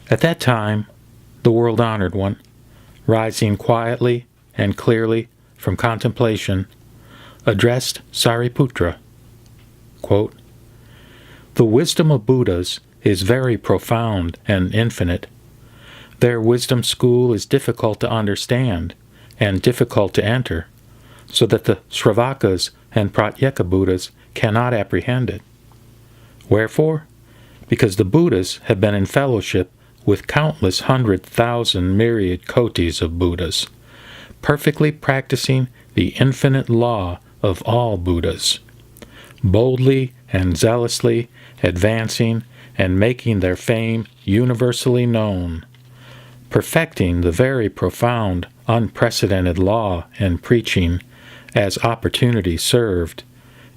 At that time, the world-honored one, rising quietly and clearly from contemplation, addressed Sariputra, quote, "The wisdom of Buddhas is very profound and infinite. Their wisdom school is difficult to understand and difficult to enter, so that the Sravakas and Pratyeka Buddhas cannot apprehend it. Wherefore? Because the Buddhas have been in fellowship with countless 100,000 myriad kotis of Buddhas, perfectly practicing the infinite law of all Buddhas, boldly and zealously advancing and making their fame universally known, perfecting the very profound, unprecedented law and preaching as opportunity served,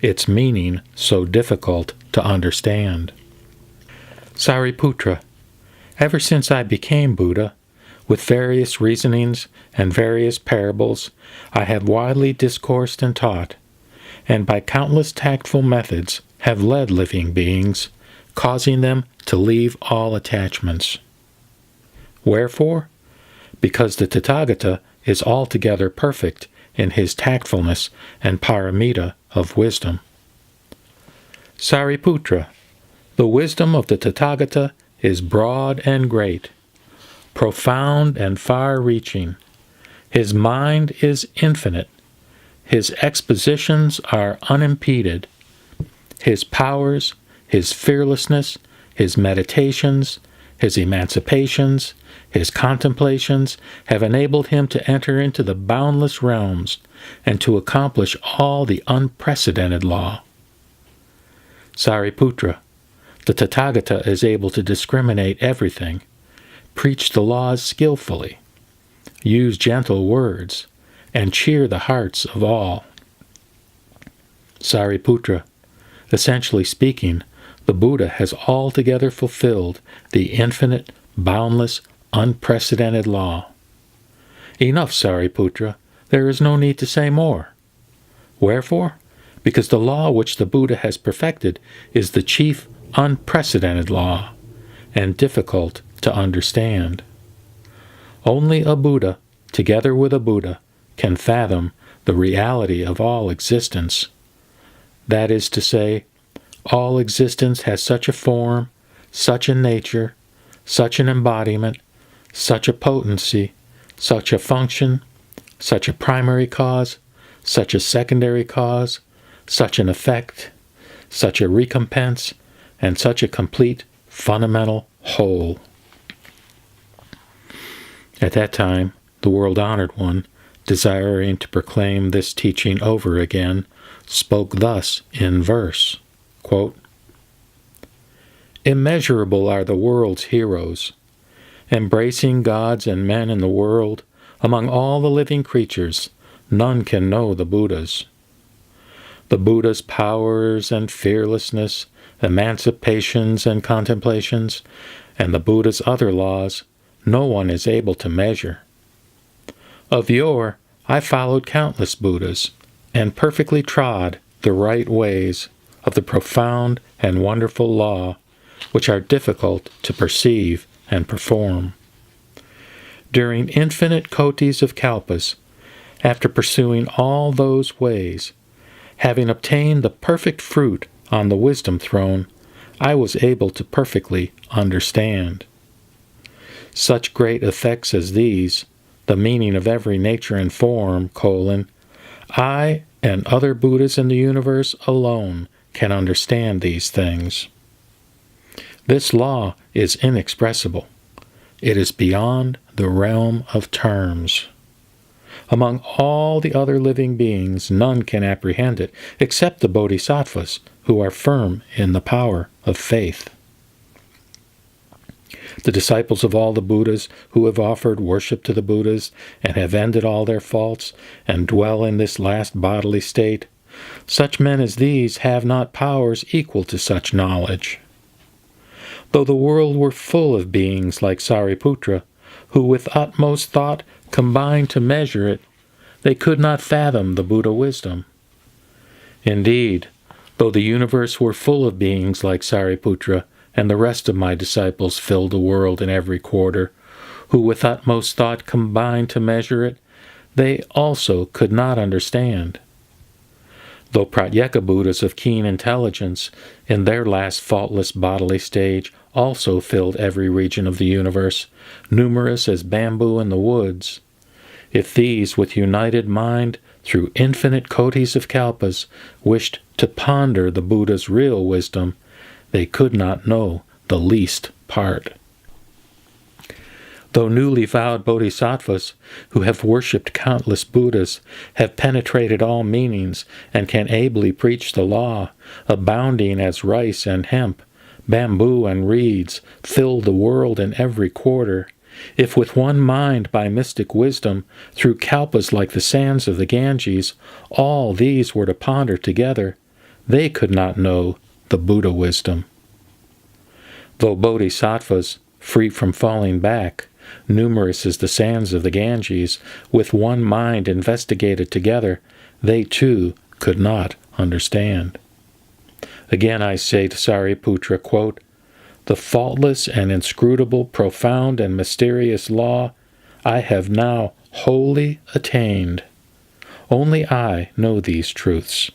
its meaning so difficult to understand. Sariputra, ever since I became Buddha, with various reasonings and various parables, I have widely discoursed and taught, and by countless tactful methods have led living beings, causing them to leave all attachments. Wherefore? Because the Tathagata is altogether perfect in his tactfulness and paramita of wisdom. Sariputra, the wisdom of the Tathagata is broad and great, profound and far-reaching. His mind is infinite. His expositions are unimpeded. His powers, his fearlessness, his meditations, his emancipations, his contemplations have enabled him to enter into the boundless realms and to accomplish all the unprecedented law. Sariputra, the Tathagata is able to discriminate everything, preach the laws skillfully, use gentle words, and cheer the hearts of all. Sariputra, essentially speaking, the Buddha has altogether fulfilled the infinite, boundless, unprecedented law. Enough, Sariputra, there is no need to say more. Wherefore? Because the law which the Buddha has perfected is the chief unprecedented law, and difficult to understand. Only a Buddha, together with a Buddha, can fathom the reality of all existence. That is to say, all existence has such a form, such a nature, such an embodiment, such a potency, such a function, such a primary cause, such a secondary cause, such an effect, such a recompense, and such a complete, fundamental whole. At that time, the world-honored one, desiring to proclaim this teaching over again, spoke thus in verse, quote, "Immeasurable are the world's heroes, embracing gods and men in the world. Among all the living creatures, none can know the Buddhas. The Buddha's powers and fearlessness, emancipations and contemplations, and the Buddha's other laws, no one is able to measure. Of yore, I followed countless Buddhas, and perfectly trod the right ways of the profound and wonderful law, which are difficult to perceive and perform. During infinite kotis of kalpas, after pursuing all those ways, having obtained the perfect fruit on the wisdom throne, I was able to perfectly understand. Such great effects as these, the meaning of every nature and form, I and other Buddhas in the universe alone can understand these things. This law is inexpressible. It is beyond the realm of terms. Among all the other living beings, none can apprehend it, except the bodhisattvas, who are firm in the power of faith. The disciples of all the Buddhas who have offered worship to the Buddhas and have ended all their faults and dwell in this last bodily state, such men as these have not powers equal to such knowledge. Though the world were full of beings like Sariputra, who with utmost thought combined to measure it, they could not fathom the Buddha wisdom. Indeed, though the universe were full of beings like Sariputra, and the rest of my disciples filled the world in every quarter, who with utmost thought combined to measure it, they also could not understand. Though Pratyeka Buddhas of keen intelligence, in their last faultless bodily stage, also filled every region of the universe, numerous as bamboo in the woods, if these, with united mind, through infinite kotis of kalpas, wished to ponder the Buddha's real wisdom, they could not know the least part. Though newly vowed bodhisattvas, who have worshipped countless Buddhas, have penetrated all meanings, and can ably preach the law, abounding as rice and hemp, bamboo and reeds, fill the world in every quarter, if with one mind by mystic wisdom, through kalpas like the sands of the Ganges, all these were to ponder together, they could not know the Buddha wisdom. Though bodhisattvas, free from falling back, numerous as the sands of the Ganges, with one mind investigated together, they too could not understand. Again I say to Sariputra, quote, "The faultless and inscrutable, profound and mysterious law I have now wholly attained. Only I know these truths,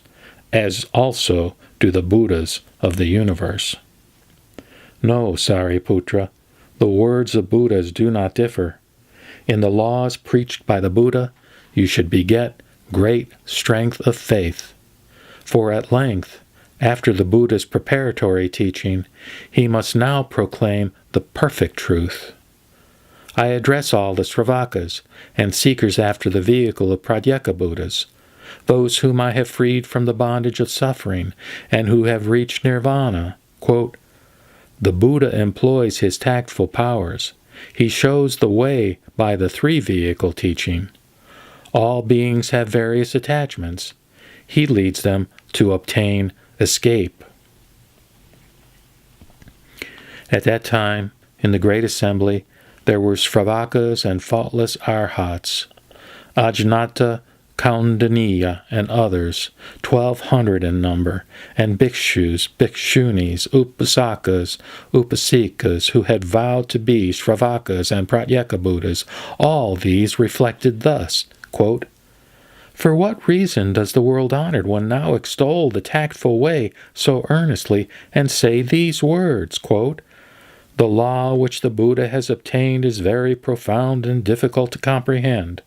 as also do the Buddhas of the universe." No, Sariputra, the words of Buddhas do not differ. In the laws preached by the Buddha, you should beget great strength of faith. For at length, after the Buddha's preparatory teaching, he must now proclaim the perfect truth. I address all the Sravakas and seekers after the vehicle of Pratyeka Buddhas, those whom I have freed from the bondage of suffering and who have reached nirvana. Quote, "The Buddha employs his tactful powers. He shows the way by the three-vehicle teaching. All beings have various attachments. He leads them to obtain escape." At that time, in the great assembly, there were Sravakas and faultless Arhats, Ajnata, Kaundaniya, and others, 1,200 in number, and bhikshus, bhikshunis, upasakas, upasikas, who had vowed to be Sravakas and Pratyeka Buddhas. All these reflected thus, quote, "For what reason does the world-honored one now extol the tactful way so earnestly and say these words, quote, 'The law which the Buddha has obtained is very profound and difficult to comprehend.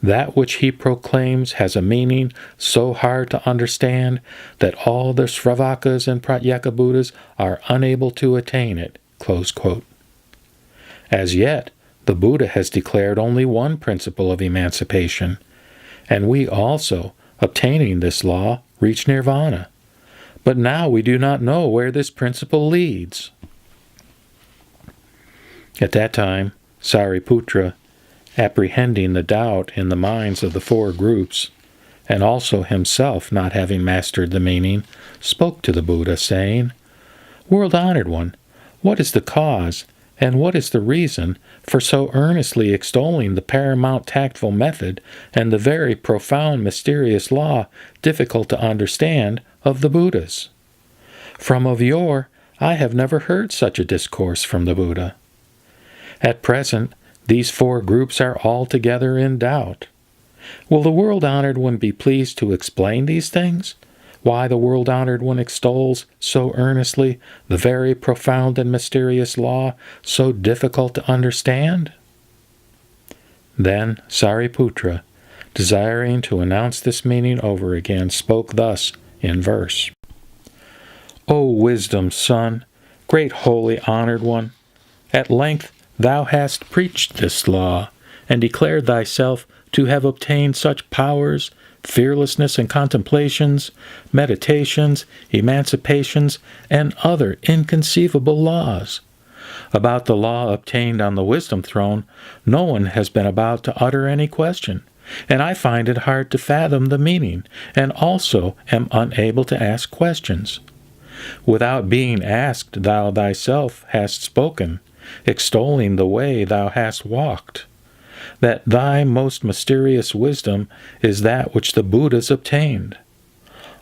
That which he proclaims has a meaning so hard to understand that all the Sravakas and Pratyeka Buddhas are unable to attain it.'" Close quote. As yet, the Buddha has declared only one principle of emancipation, and we also, obtaining this law, reach nirvana. But now we do not know where this principle leads. At that time, Sariputra, apprehending the doubt in the minds of the four groups, and also himself not having mastered the meaning, spoke to the Buddha, saying, "World-honored one, what is the cause, and what is the reason for so earnestly extolling the paramount tactful method and the very profound mysterious law, difficult to understand, of the Buddhas? From of yore, I have never heard such a discourse from the Buddha. At present, these four groups are altogether in doubt. Will the world-honored one be pleased to explain these things? Why the world-honored one extols so earnestly the very profound and mysterious law, so difficult to understand?" Then Sariputra, desiring to announce this meaning over again, spoke thus in verse. "O wisdom's son, great holy honored one, at length thou hast preached this law, and declared thyself to have obtained such powers, fearlessness and contemplations, meditations, emancipations, and other inconceivable laws. About the law obtained on the wisdom throne, no one has been about to utter any question, and I find it hard to fathom the meaning, and also am unable to ask questions. Without being asked, thou thyself hast spoken, extolling the way thou hast walked, that thy most mysterious wisdom is that which the Buddhas obtained.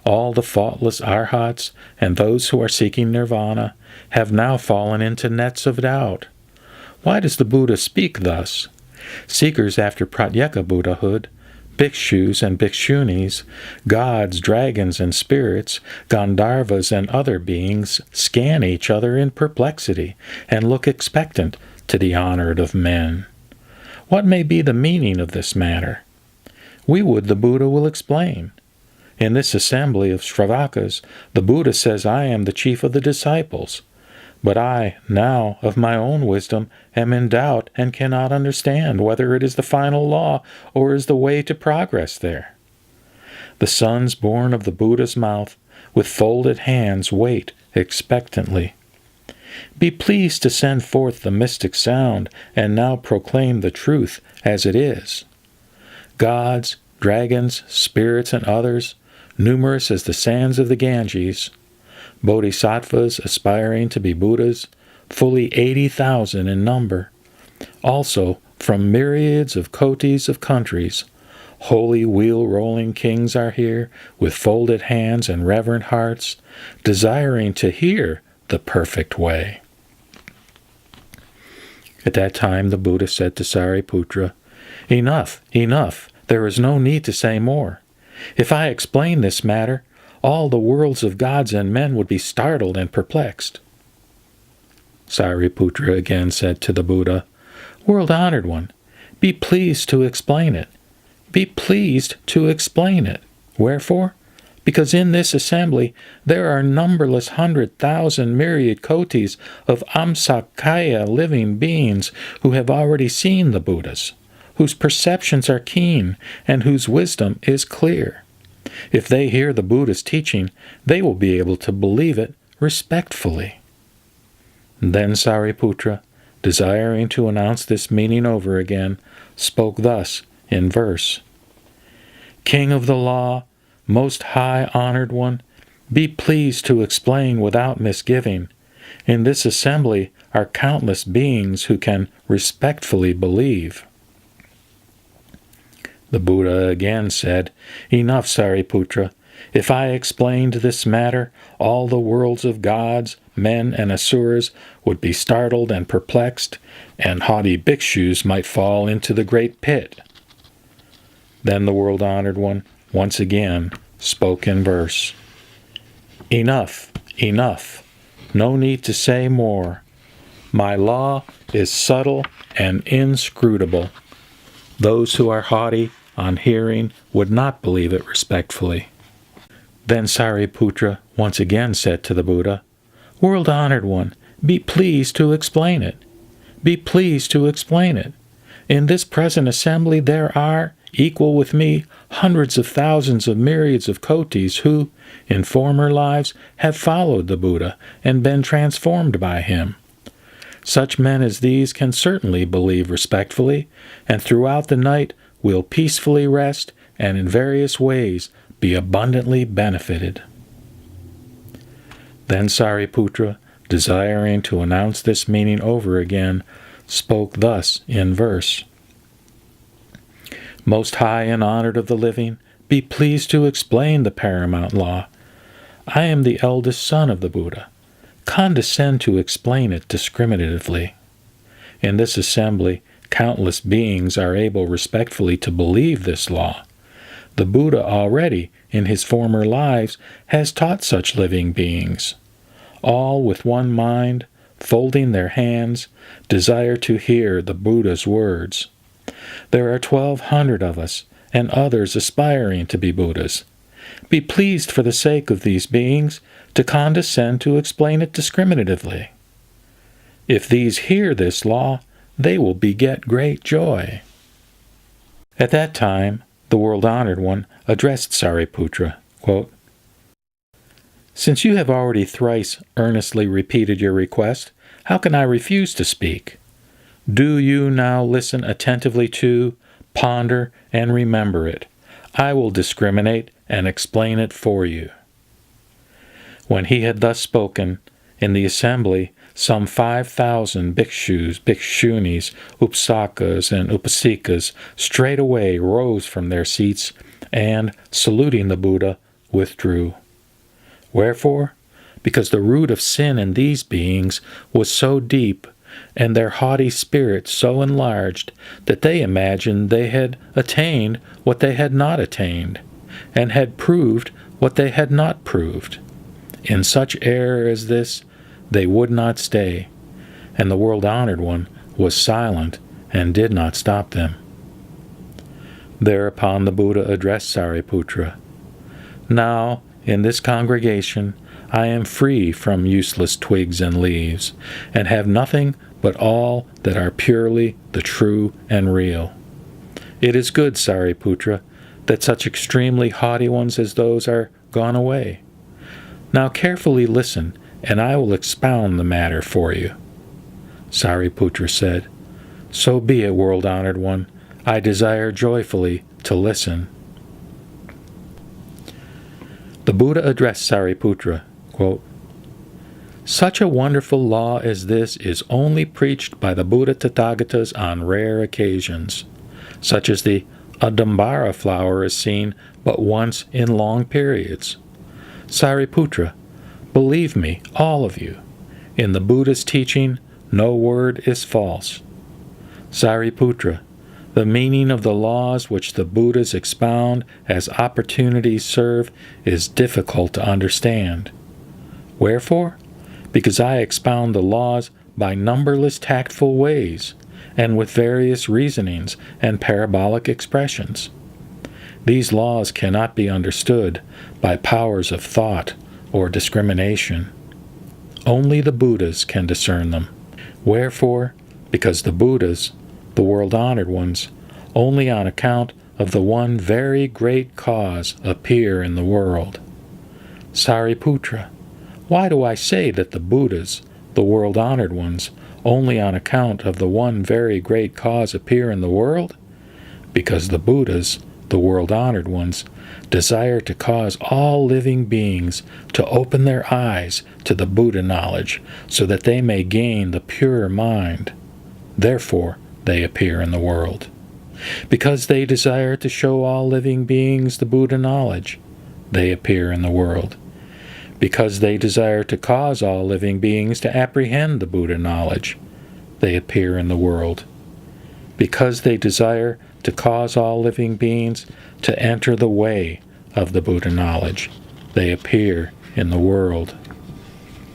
all the faultless arhats and those who are seeking nirvana have now fallen into nets of doubt. Why does the Buddha speak thus? Seekers after pratyeka Buddhahood, bhikshus and bhikshunis, gods, dragons, and spirits, Gandharvas and other beings scan each other in perplexity and look expectant to the honored of men. What may be the meaning of this matter? We would the Buddha will explain. In this assembly of Shravakas, the Buddha says, I am the chief of the disciples. But I, now, of my own wisdom, am in doubt and cannot understand whether it is the final law or is the way to progress there. The sons born of the Buddha's mouth, with folded hands, wait expectantly. Be pleased to send forth the mystic sound and now proclaim the truth as it is. Gods, dragons, spirits, and others, numerous as the sands of the Ganges, bodhisattvas aspiring to be Buddhas, fully 80,000 in number. Also, from myriads of kotis of countries, holy wheel-rolling kings are here, with folded hands and reverent hearts, desiring to hear the perfect way. At that time the Buddha said to Sariputra, Enough, enough, there is no need to say more. If I explain this matter, all the worlds of gods and men would be startled and perplexed. Sariputra again said to the Buddha, World-honored one, be pleased to explain it. Be pleased to explain it. Wherefore? Because in this assembly there are numberless 100,000 myriad kotis of Amsakaya living beings who have already seen the Buddhas, whose perceptions are keen and whose wisdom is clear. If they hear the Buddha's teaching, they will be able to believe it respectfully. Then Sariputra, desiring to announce this meaning over again, spoke thus in verse. King of the law, most high honored one, be pleased to explain without misgiving. In this assembly are countless beings who can respectfully believe. The Buddha again said, Enough, Sariputra. If I explained this matter, all the worlds of gods, men, and asuras would be startled and perplexed, and haughty bhikshus might fall into the great pit. Then the world-honored one once again spoke in verse. Enough, enough. No need to say more. My law is subtle and inscrutable. Those who are haughty on hearing would not believe it respectfully. Then Sariputra once again said to the Buddha, World-honored one, be pleased to explain it. Be pleased to explain it. In this present assembly there are, equal with me, hundreds of thousands of myriads of kotis who, in former lives, have followed the Buddha and been transformed by him. Such men as these can certainly believe respectfully, and throughout the night will peacefully rest and in various ways be abundantly benefited. Then Sariputra, desiring to announce this meaning over again, spoke thus in verse. Most high and honored of the living, be pleased to explain the paramount law. I am the eldest son of the Buddha. Condescend to explain it discriminatively. In this assembly, countless beings are able respectfully to believe this law. The Buddha already, in his former lives, has taught such living beings. All with one mind, folding their hands, desire to hear the Buddha's words. There are 1,200 of us, and others aspiring to be Buddhas. Be pleased for the sake of these beings to condescend to explain it discriminatively. If these hear this law, they will beget great joy. At that time, the world-honored one addressed Sariputra, quote, Since you have already thrice earnestly repeated your request, how can I refuse to speak? Do you now listen attentively to, ponder, and remember it. I will discriminate and explain it for you. When he had thus spoken, in the assembly some 5,000 bhikshus, bhikshunis, upsakas, and upasikas straightway rose from their seats, and, saluting the Buddha, withdrew. Wherefore? Because the root of sin in these beings was so deep, and their haughty spirit so enlarged, that they imagined they had attained what they had not attained, and had proved what they had not proved. In such error as this they would not stay, and the world-honored one was silent and did not stop them. Thereupon the Buddha addressed Sariputra. Now, in this congregation, I am free from useless twigs and leaves, and have nothing but all that are purely the true and real. It is good, Sariputra, that such extremely haughty ones as those are gone away. Now carefully listen, and I will expound the matter for you. Sariputra said, So be it, world-honored one. I desire joyfully to listen. The Buddha addressed Sariputra, quote, Such a wonderful law as this is only preached by the Buddha Tathagatas on rare occasions, such as the Adambara flower is seen but once in long periods. Sariputra, believe me, all of you, in the Buddha's teaching no word is false. Sariputra, the meaning of the laws which the Buddhas expound as opportunities serve is difficult to understand. Wherefore? Because I expound the laws by numberless tactful ways, and with various reasonings and parabolic expressions. These laws cannot be understood by powers of thought or discrimination. Only the Buddhas can discern them. Wherefore? Because the Buddhas, the world-honored ones, only on account of the one very great cause appear in the world. Sariputra, why do I say that the Buddhas, the world-honored ones, only on account of the one very great cause appear in the world? Because the Buddhas, the world-honored ones, desire to cause all living beings to open their eyes to the Buddha knowledge, so that they may gain the pure mind. Therefore, they appear in the world. Because they desire to show all living beings the Buddha knowledge, they appear in the world. Because they desire to cause all living beings to apprehend the Buddha knowledge, they appear in the world. Because they desire to cause all living beings to enter the way of the Buddha knowledge, they appear in the world.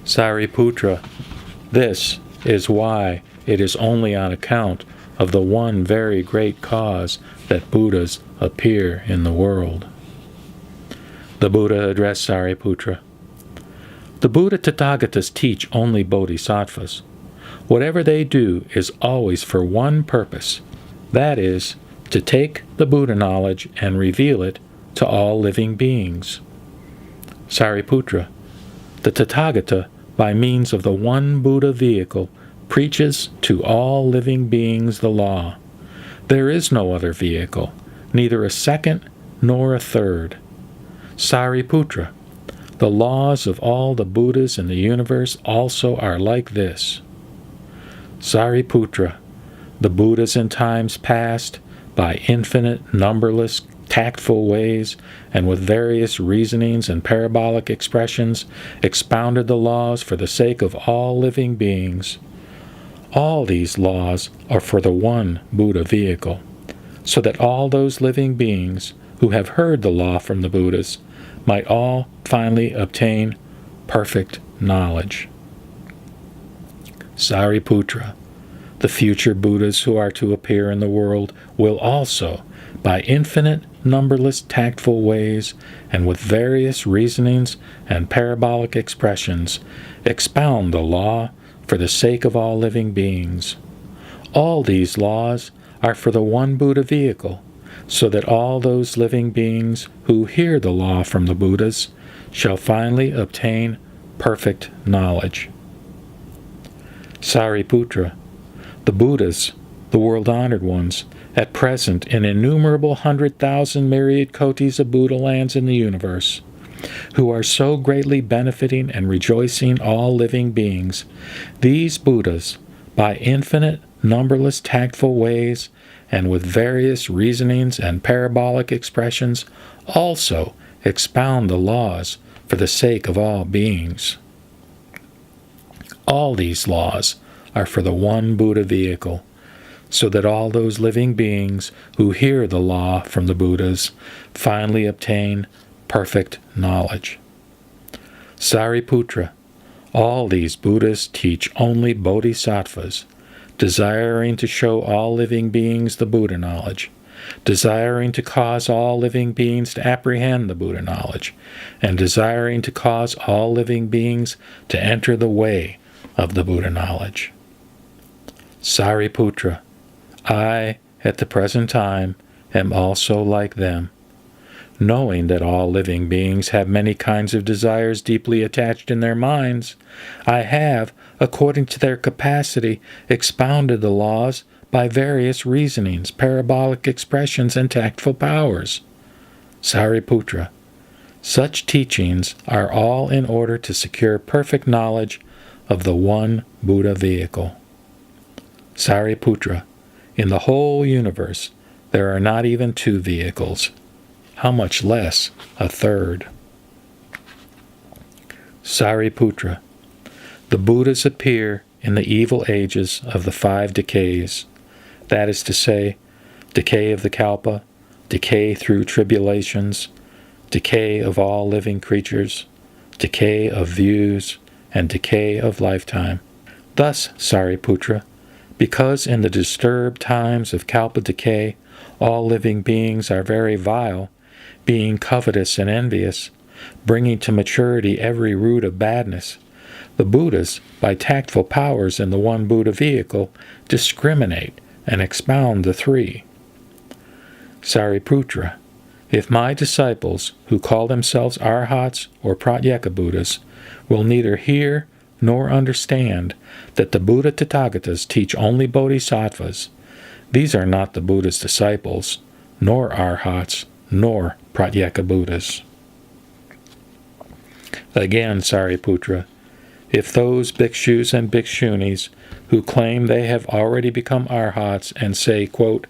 Sariputra, this is why it is only on account of the one very great cause that Buddhas appear in the world. The Buddha addressed Sariputra. The Buddha Tathagatas teach only bodhisattvas. Whatever they do is always for one purpose, that is, to take the Buddha knowledge and reveal it to all living beings. Sariputra, the Tathagata, by means of the one Buddha vehicle, preaches to all living beings the law. There is no other vehicle, neither a second nor a third. Sariputra, the laws of all the Buddhas in the universe also are like this. Sariputra, the Buddhas in times past, by infinite, numberless, tactful ways, and with various reasonings and parabolic expressions, expounded the laws for the sake of all living beings. All these laws are for the one Buddha vehicle, so that all those living beings who have heard the law from the Buddhas might all finally obtain perfect knowledge. Sariputra, the future Buddhas who are to appear in the world will also, by infinite, numberless, tactful ways, and with various reasonings and parabolic expressions, expound the law for the sake of all living beings. All these laws are for the one Buddha vehicle, so that all those living beings who hear the law from the Buddhas shall finally obtain perfect knowledge. Sariputra, the Buddhas, the world-honored ones, at present in innumerable 100,000 myriad kotis of Buddha lands in the universe, who are so greatly benefiting and rejoicing all living beings, these Buddhas, by infinite, numberless, tactful ways, and with various reasonings and parabolic expressions, also expound the laws for the sake of all beings. All these laws are for the one Buddha vehicle, so that all those living beings who hear the law from the Buddhas finally obtain perfect knowledge. Sariputra, all these Buddhas teach only bodhisattvas, desiring to show all living beings the Buddha knowledge, desiring to cause all living beings to apprehend the Buddha knowledge, and desiring to cause all living beings to enter the way of the Buddha knowledge. Sariputra, I, at the present time, am also like them. Knowing that all living beings have many kinds of desires deeply attached in their minds, I have, according to their capacity, expounded the laws by various reasonings, parabolic expressions, and tactful powers. Sariputra, such teachings are all in order to secure perfect knowledge of the one Buddha vehicle. Sariputra, in the whole universe, there are not even two vehicles. How much less a third? Sariputra, the Buddhas appear in the evil ages of the 5 decays, that is to say, decay of the kalpa, decay through tribulations, decay of all living creatures, decay of views, and decay of lifetime. Thus, Sariputra, because in the disturbed times of kalpa decay, all living beings are very vile, being covetous and envious, bringing to maturity every root of badness, the Buddhas, by tactful powers in the one Buddha vehicle, discriminate and expound the 3. Sariputra, if my disciples, who call themselves Arhats or Pratyeka Buddhas, will neither hear nor understand that the Buddha Tathagatas teach only bodhisattvas, these are not the Buddha's disciples, nor Arhats, nor Pratyeka Buddhas. Again, Sariputra, if those bhikshus and bhikshunis who claim they have already become Arhats and say, quote,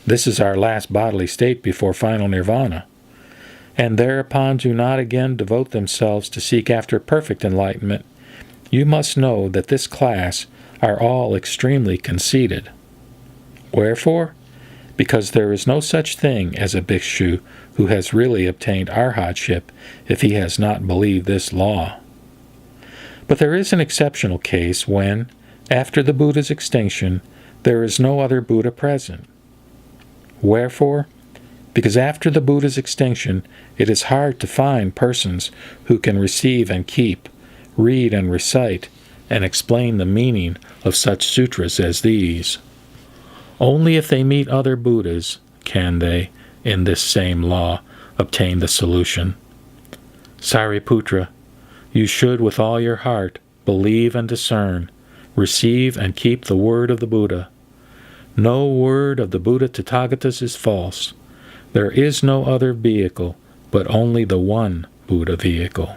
"This is our last bodily state before final nirvana," and thereupon do not again devote themselves to seek after perfect enlightenment, you must know that this class are all extremely conceited. Wherefore? Because there is no such thing as a bhikshu who has really obtained arhatship if he has not believed this law. But there is an exceptional case when, after the Buddha's extinction, there is no other Buddha present. Wherefore? Because after the Buddha's extinction, it is hard to find persons who can receive and keep, read and recite, and explain the meaning of such sutras as these. Only if they meet other Buddhas can they, in this same law, obtain the solution. Sariputra, you should with all your heart believe and discern, receive and keep the word of the Buddha. No word of the Buddha Tathagatas is false. There is no other vehicle, but only the one Buddha vehicle.